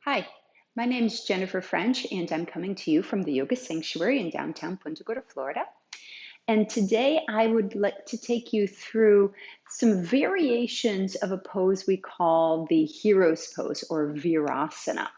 Hi, my name is Jennifer French, and I'm coming to you from the Yoga Sanctuary in downtown Punta Gorda, Florida. And today I would like to take you through some variations of a pose we call the hero's pose or Virasana.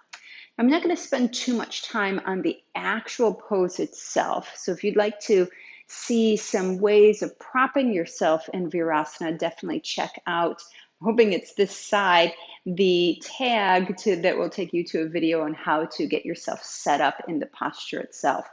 I'm not going to spend too much time on the actual pose itself. So if you'd like to see some ways of propping yourself in Virasana, definitely check out, I'm hoping it's this side, the tag that will take you to a video on how to get yourself set up in the posture itself.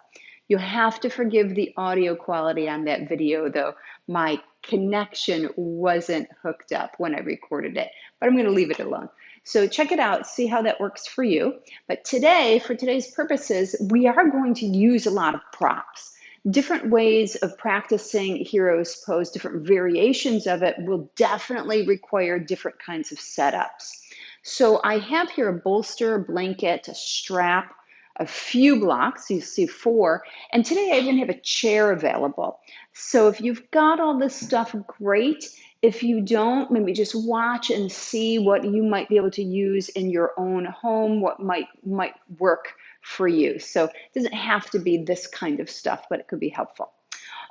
You'll have to forgive the audio quality on that video though. My connection wasn't hooked up when I recorded it, but I'm going to leave it alone. So check it out, see how that works for you. But today, for today's purposes, we are going to use a lot of props. Different ways of practicing hero's pose, different variations of it will definitely require different kinds of setups. So I have here a bolster, a blanket, a strap, a few blocks, you see 4, and today I even have a chair available. So if you've got all this stuff, great. If you don't, maybe just watch and see what you might be able to use in your own home, what might work for you. So it doesn't have to be this kind of stuff, but it could be helpful.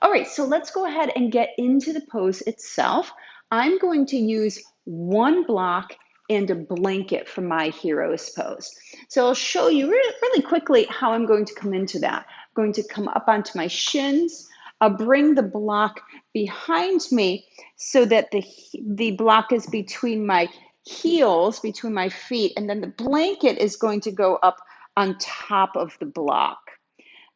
All right, so let's go ahead and get into the pose itself. I'm going to use one block and a blanket for my hero's pose. So I'll show you really quickly how I'm going to come into that. I'm going to come up onto my shins. I'll bring the block behind me so that the block is between my heels, between my feet, and then the blanket is going to go up on top of the block.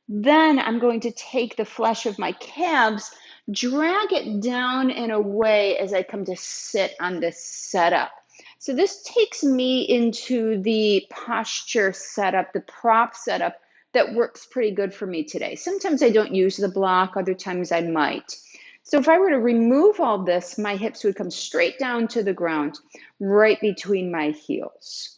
Then I'm going to take the flesh of my calves, drag it down and away as I come to sit on this setup. So this takes me into the posture setup, the prop setup that works pretty good for me today. Sometimes I don't use the block, other times I might. So if I were to remove all this, my hips would come straight down to the ground, right between my heels.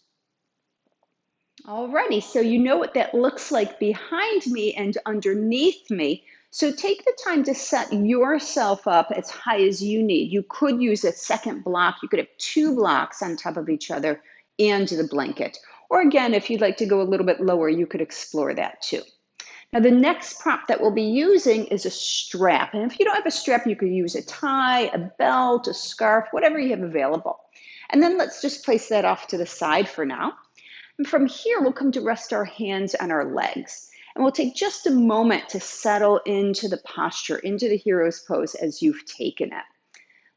Alrighty, so you know what that looks like behind me and underneath me. So take the time to set yourself up as high as you need. You could use a second block. You could have 2 blocks on top of each other and the blanket. Or again, if you'd like to go a little bit lower, you could explore that too. Now the next prop that we'll be using is a strap. And if you don't have a strap, you could use a tie, a belt, a scarf, whatever you have available. And then let's just place that off to the side for now. And from here, we'll come to rest our hands on our legs. And we'll take just a moment to settle into the posture, into the hero's pose as you've taken it.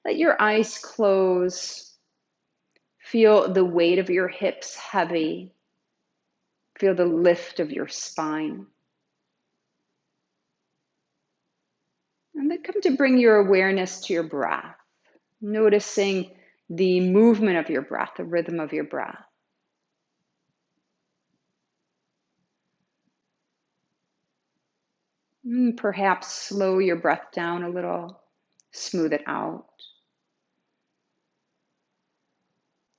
Let your eyes close. Feel the weight of your hips heavy. Feel the lift of your spine. And then come to bring your awareness to your breath, noticing the movement of your breath, the rhythm of your breath. Perhaps slow your breath down a little, smooth it out.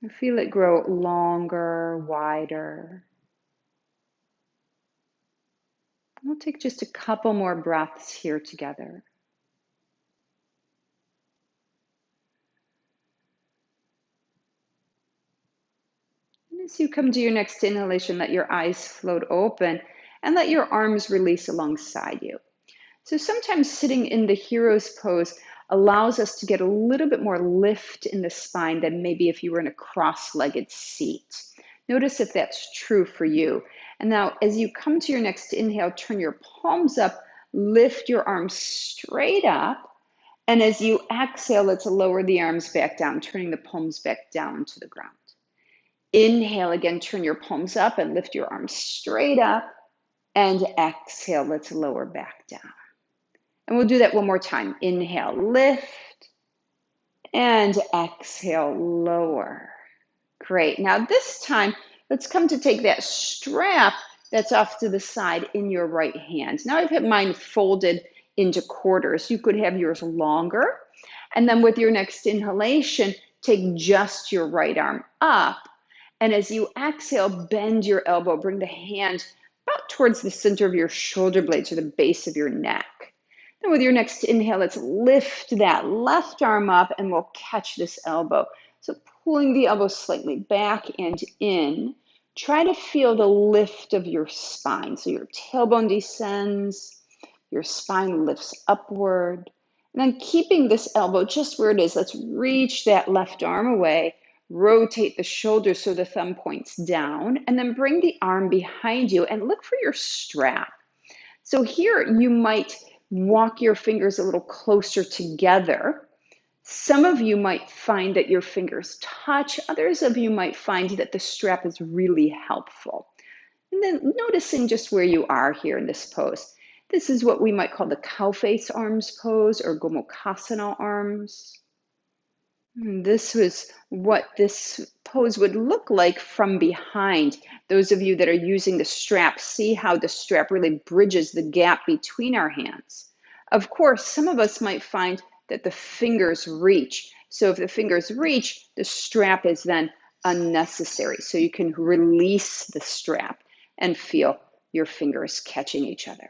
And feel it grow longer, wider. We'll take just a couple more breaths here together. And as you come to your next inhalation, let your eyes float open and let your arms release alongside you. So sometimes sitting in the hero's pose allows us to get a little bit more lift in the spine than maybe if you were in a cross-legged seat. Notice if that's true for you. And now as you come to your next inhale, turn your palms up, lift your arms straight up. And as you exhale, let's lower the arms back down, turning the palms back down to the ground. Inhale again, turn your palms up and lift your arms straight up. And exhale, let's lower back down. And we'll do that one more time. Inhale, lift, and exhale, lower. Great. Now this time, let's come to take that strap that's off to the side in your right hand. Now I've had mine folded into quarters. You could have yours longer. And then with your next inhalation, take just your right arm up. And as you exhale, bend your elbow, bring the hand about towards the center of your shoulder blades or the base of your neck. And with your next inhale, let's lift that left arm up and we'll catch this elbow. So pulling the elbow slightly back and in, Try to feel the lift of your spine. So your tailbone descends, your spine lifts upward. And then keeping this elbow just where it is, let's reach that left arm away, rotate the shoulders so the thumb points down, and then bring the arm behind you and look for your strap. So here you might walk your fingers a little closer together. Some of you might find that your fingers touch. Others of you might find that the strap is really helpful. And then noticing just where you are here in this pose. This is what we might call the cow face arms pose or Gomukhasana arms. And this was what this pose would look like from behind. Those of you that are using the strap, see how the strap really bridges the gap between our hands. Of course, some of us might find that the fingers reach. So if the fingers reach, the strap is then unnecessary. So you can release the strap and feel your fingers catching each other.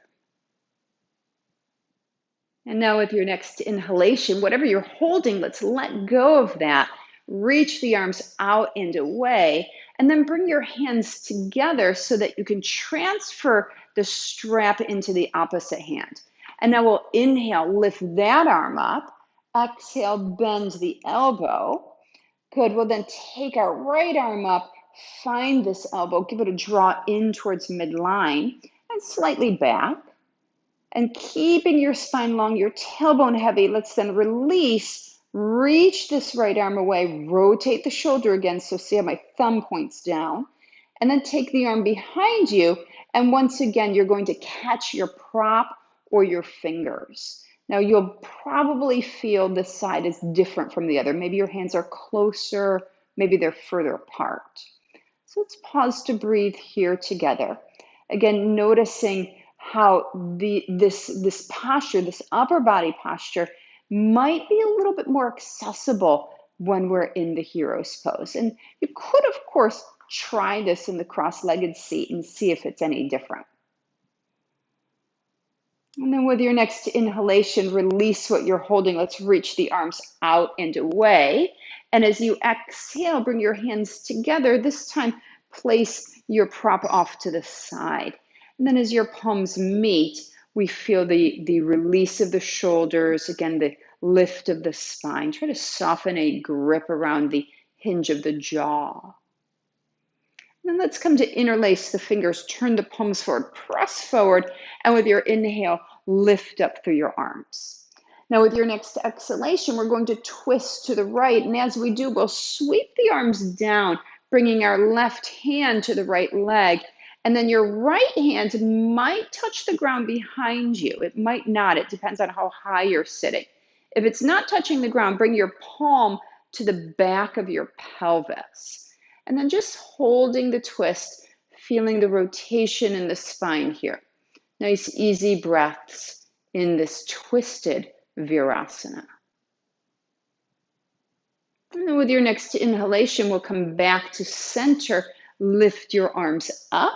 And now with your next inhalation, whatever you're holding, let's let go of that. Reach the arms out and away, and then bring your hands together so that you can transfer the strap into the opposite hand. And now we'll inhale, lift that arm up. Exhale, bend the elbow. Good, we'll then take our right arm up, find this elbow, give it a draw in towards midline, and slightly back. And keeping your spine long, your tailbone heavy, let's then release, reach this right arm away, rotate the shoulder again, so see how my thumb points down, and then take the arm behind you, and once again, you're going to catch your prop or your fingers. Now, you'll probably feel this side is different from the other. Maybe your hands are closer, maybe they're further apart. So let's pause to breathe here together. Again, noticing how this posture, this upper body posture, might be a little bit more accessible when we're in the hero's pose. And you could, of course, try this in the cross-legged seat and see if it's any different. And then with your next inhalation, release what you're holding. Let's reach the arms out and away. And as you exhale, bring your hands together. This time, place your prop off to the side. And then as your palms meet, we feel the release of the shoulders, again, the lift of the spine. Try to soften a grip around the hinge of the jaw. And then let's come to interlace the fingers, turn the palms forward, press forward, and with your inhale, lift up through your arms. Now with your next exhalation, we're going to twist to the right, and as we do, we'll sweep the arms down, bringing our left hand to the right leg. And then your right hand might touch the ground behind you. It might not. It depends on how high you're sitting. If it's not touching the ground, bring your palm to the back of your pelvis. And then just holding the twist, feeling the rotation in the spine here. Nice, easy breaths in this twisted Virasana. And then with your next inhalation, we'll come back to center. Lift your arms up.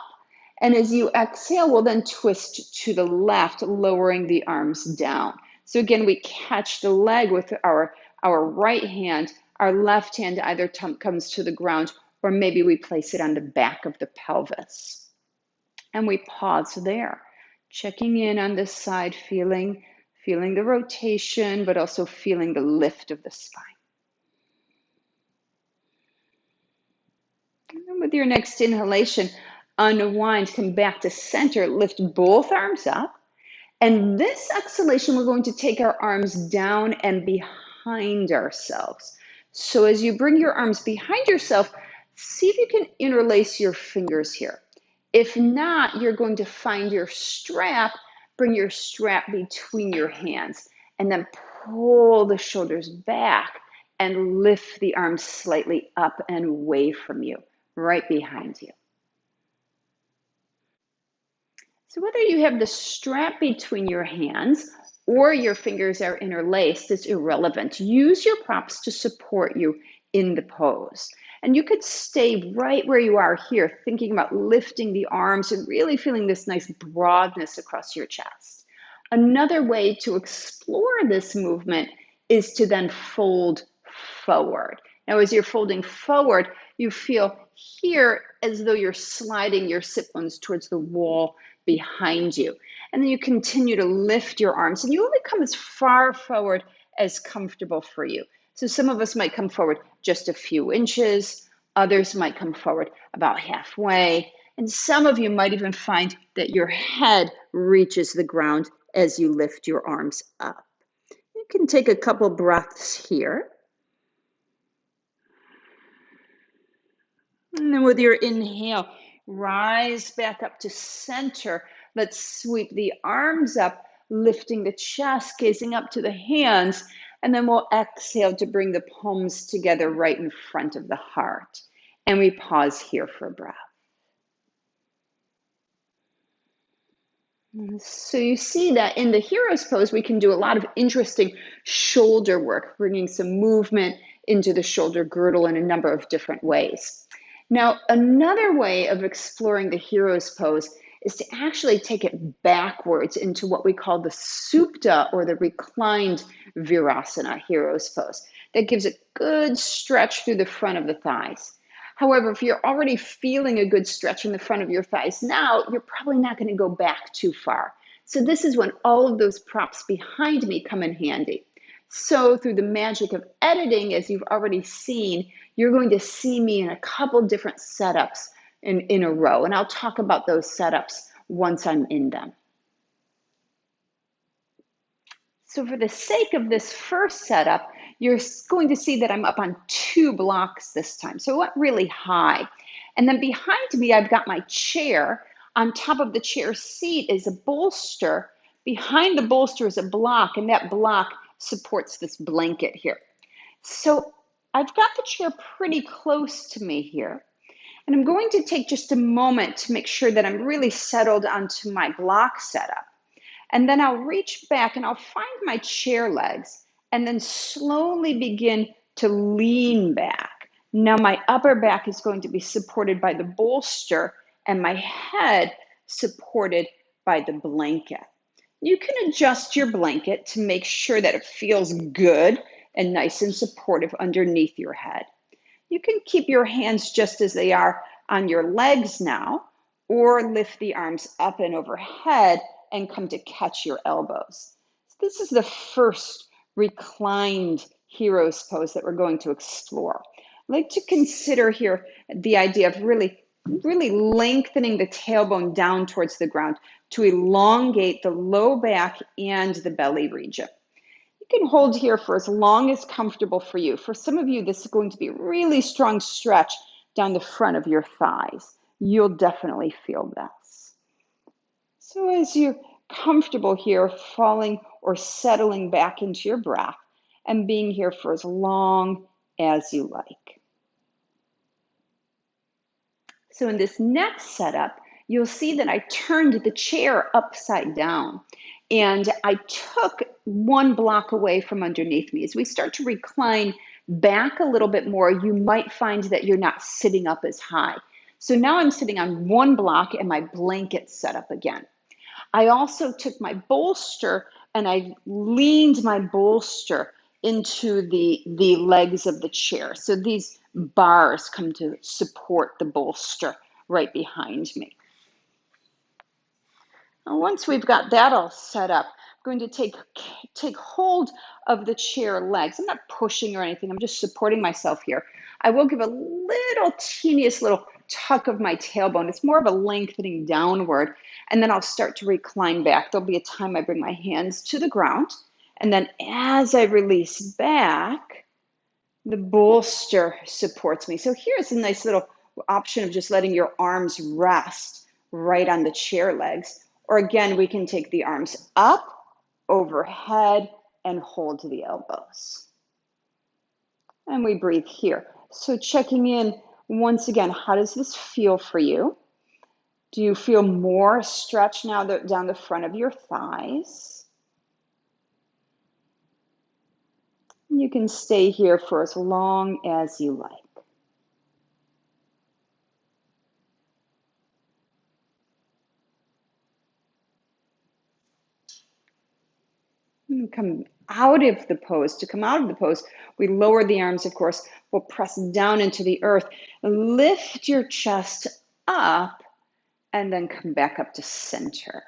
And as you exhale, we'll then twist to the left, lowering the arms down. So again, we catch the leg with our right hand. Our left hand either comes to the ground, or maybe we place it on the back of the pelvis. And we pause there, checking in on this side, feeling the rotation, but also feeling the lift of the spine. And then with your next inhalation, unwind, come back to center, lift both arms up. And this exhalation, we're going to take our arms down and behind ourselves. So as you bring your arms behind yourself, see if you can interlace your fingers here. If not, you're going to find your strap, bring your strap between your hands, and then pull the shoulders back and lift the arms slightly up and away from you, right behind you. So whether you have the strap between your hands or your fingers are interlaced, it's irrelevant. Use your props to support you in the pose. And you could stay right where you are here, thinking about lifting the arms and really feeling this nice broadness across your chest. Another way to explore this movement is to then fold forward. Now, as you're folding forward, you feel here as though you're sliding your sit bones towards the wall behind you. And then you continue to lift your arms, and you only come as far forward as comfortable for you. So some of us might come forward just a few inches, others might come forward about halfway, and some of you might even find that your head reaches the ground as you lift your arms up. You can take a couple breaths here. And then with your inhale, rise back up to center. Let's sweep the arms up, lifting the chest, gazing up to the hands. And then we'll exhale to bring the palms together right in front of the heart. And we pause here for a breath. So you see that in the hero's pose, we can do a lot of interesting shoulder work, bringing some movement into the shoulder girdle in a number of different ways. Now, another way of exploring the hero's pose is to actually take it backwards into what we call the supta, or the reclined Virasana hero's pose. That gives a good stretch through the front of the thighs. However, if you're already feeling a good stretch in the front of your thighs now, you're probably not going to go back too far. So this is when all of those props behind me come in handy. So through the magic of editing, as you've already seen, you're going to see me in a couple different setups in a row. And I'll talk about those setups once I'm in them. So for the sake of this first setup, you're going to see that I'm up on 2 blocks this time. So I went really high. And then behind me, I've got my chair. On top of the chair seat is a bolster. Behind the bolster is a block, and that block supports this blanket here. So I've got the chair pretty close to me here. And I'm going to take just a moment to make sure that I'm really settled onto my block setup. And then I'll reach back and I'll find my chair legs and then slowly begin to lean back. Now my upper back is going to be supported by the bolster and my head supported by the blanket. You can adjust your blanket to make sure that it feels good and nice and supportive underneath your head. You can keep your hands just as they are on your legs now, or lift the arms up and overhead and come to catch your elbows. This is the first reclined hero's pose that we're going to explore. I'd like to consider here the idea of really lengthening the tailbone down towards the ground to elongate the low back and the belly region. You can hold here for as long as comfortable for you. For some of you, this is going to be a really strong stretch down the front of your thighs. You'll definitely feel this. So as you're comfortable here, falling or settling back into your breath and being here for as long as you like. So in this next setup, you'll see that I turned the chair upside down and I took 1 block away from underneath me. As we start to recline back a little bit more, you might find that you're not sitting up as high. So now I'm sitting on 1 block and my blanket set up again. I also took my bolster and I leaned my bolster into the legs of the chair. So these bars come to support the bolster right behind me. Now once we've got that all set up, I'm going to take hold of the chair legs. I'm not pushing or anything. I'm just supporting myself here. I will give a little teeniest little tuck of my tailbone. It's more of a lengthening downward. And then I'll start to recline back. There'll be a time I bring my hands to the ground. And then as I release back, the bolster supports me. So here's a nice little option of just letting your arms rest right on the chair legs. Or again, we can take the arms up, overhead, and hold to the elbows. And we breathe here. So checking in once again, how does this feel for you? Do you feel more stretch now down the front of your thighs? You can stay here for as long as you like. And come out of the pose. To come out of the pose, we lower the arms, of course. We'll press down into the earth. Lift your chest up and then come back up to center.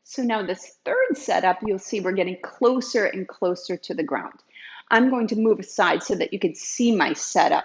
So now this third setup, you'll see we're getting closer and closer to the ground. I'm going to move aside so that you can see my setup.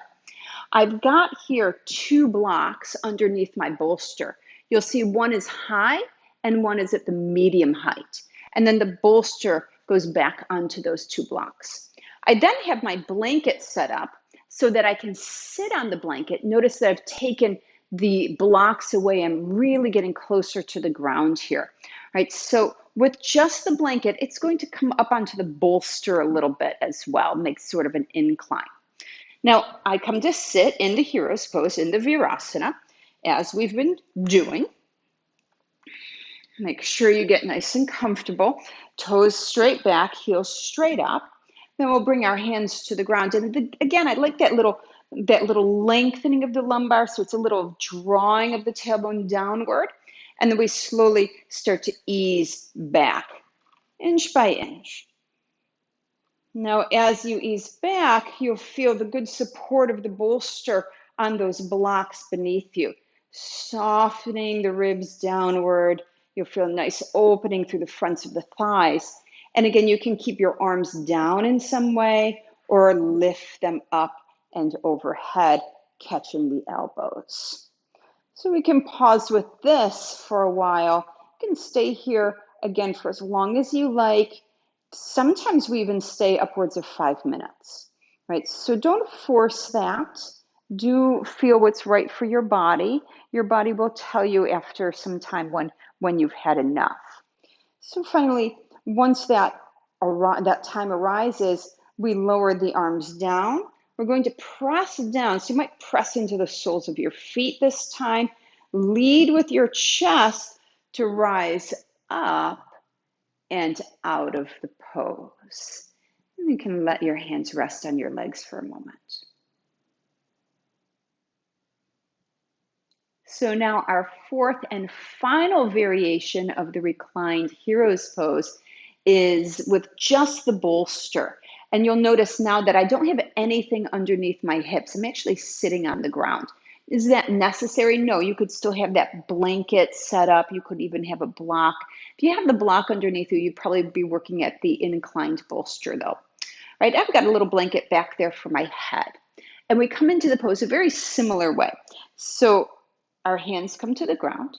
I've got here 2 blocks underneath my bolster. You'll see one is high and one is at the medium height. And then the bolster goes back onto those 2 blocks. I then have my blanket set up so that I can sit on the blanket. Notice that I've taken the blocks away. I'm really getting closer to the ground here. Right, so with just the blanket, it's going to come up onto the bolster a little bit as well, make sort of an incline. Now, I come to sit in the hero's pose, in the Virasana, as we've been doing. Make sure you get nice and comfortable. Toes straight back, heels straight up. Then we'll bring our hands to the ground. And again, I like that little lengthening of the lumbar, so it's a little drawing of the tailbone downward. And then we slowly start to ease back, inch by inch. Now, as you ease back, you'll feel the good support of the bolster on those blocks beneath you, softening the ribs downward. You'll feel a nice opening through the fronts of the thighs. And again, you can keep your arms down in some way or lift them up and overhead, catching the elbows. So we can pause with this for a while. You can stay here again for as long as you like. Sometimes we even stay upwards of 5 minutes, right? So don't force that. Do feel what's right for your body. Your body will tell you after some time when you've had enough. So finally, once that time arises, we lower the arms down. We're going to press down. So you might press into the soles of your feet this time. Lead with your chest to rise up and out of the pose. And you can let your hands rest on your legs for a moment. So now our fourth and final variation of the reclined hero's pose is with just the bolster. And you'll notice now that I don't have anything underneath my hips. I'm actually sitting on the ground. Is that necessary? No, you could still have that blanket set up. You could even have a block. If you have the block underneath you, you'd probably be working at the inclined bolster though. Right? I've got a little blanket back there for my head. And we come into the pose a very similar way. So our hands come to the ground.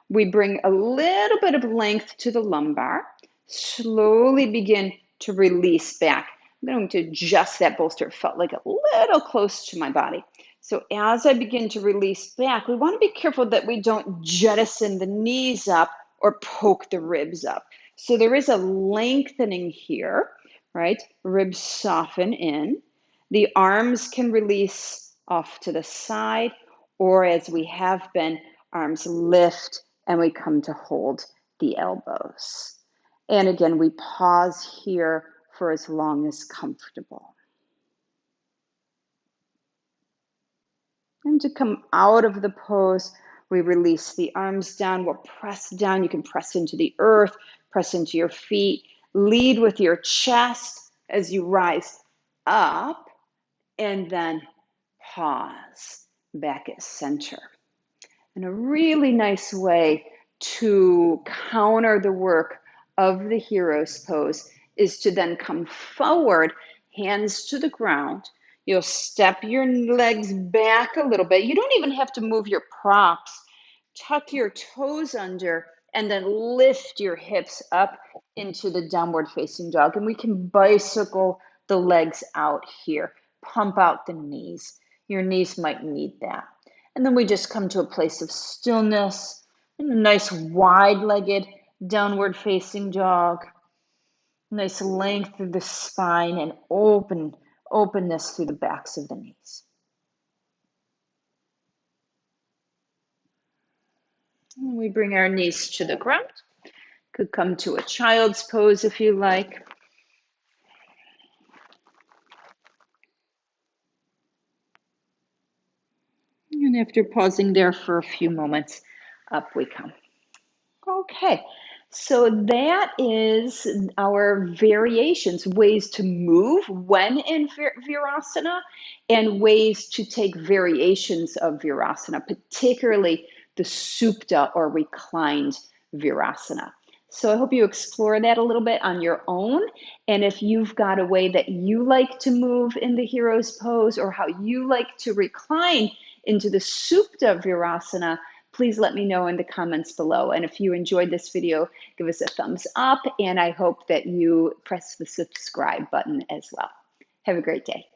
We bring a little bit of length to the lumbar. Slowly begin to release back. I'm going to adjust that bolster. It felt like a little close to my body. So as I begin to release back, we want to be careful that we don't jettison the knees up or poke the ribs up. So there is a lengthening here, right? Ribs soften in. The arms can release off to the side, or as we have been, arms lift and we come to hold the elbows. And again, we pause here for as long as comfortable. And to come out of the pose, we release the arms down. We'll press down. You can press into the earth, press into your feet. Lead with your chest as you rise up, and then pause back at center. And a really nice way to counter the work of the hero's pose is to then come forward, hands to the ground. You'll step your legs back a little bit. You don't even have to move your props. Tuck your toes under and then lift your hips up into the downward facing dog. And we can bicycle the legs out here. Pump out the knees. Your knees might need that. And then we just come to a place of stillness and a nice wide-legged downward facing dog. Nice length through the spine and openness through the backs of the knees. And we bring our knees to the ground. Could come to a child's pose if you like. And after pausing there for a few moments, up we come. Okay, So that is our variations, ways to move when in Virasana and ways to take variations of Virasana, particularly the Supta or reclined Virasana. So I hope you explore that a little bit on your own. And if you've got a way that you like to move in the hero's pose or how you like to recline into the Supta Virasana, please let me know in the comments below. And if you enjoyed this video, give us a thumbs up. And I hope that you press the subscribe button as well. Have a great day.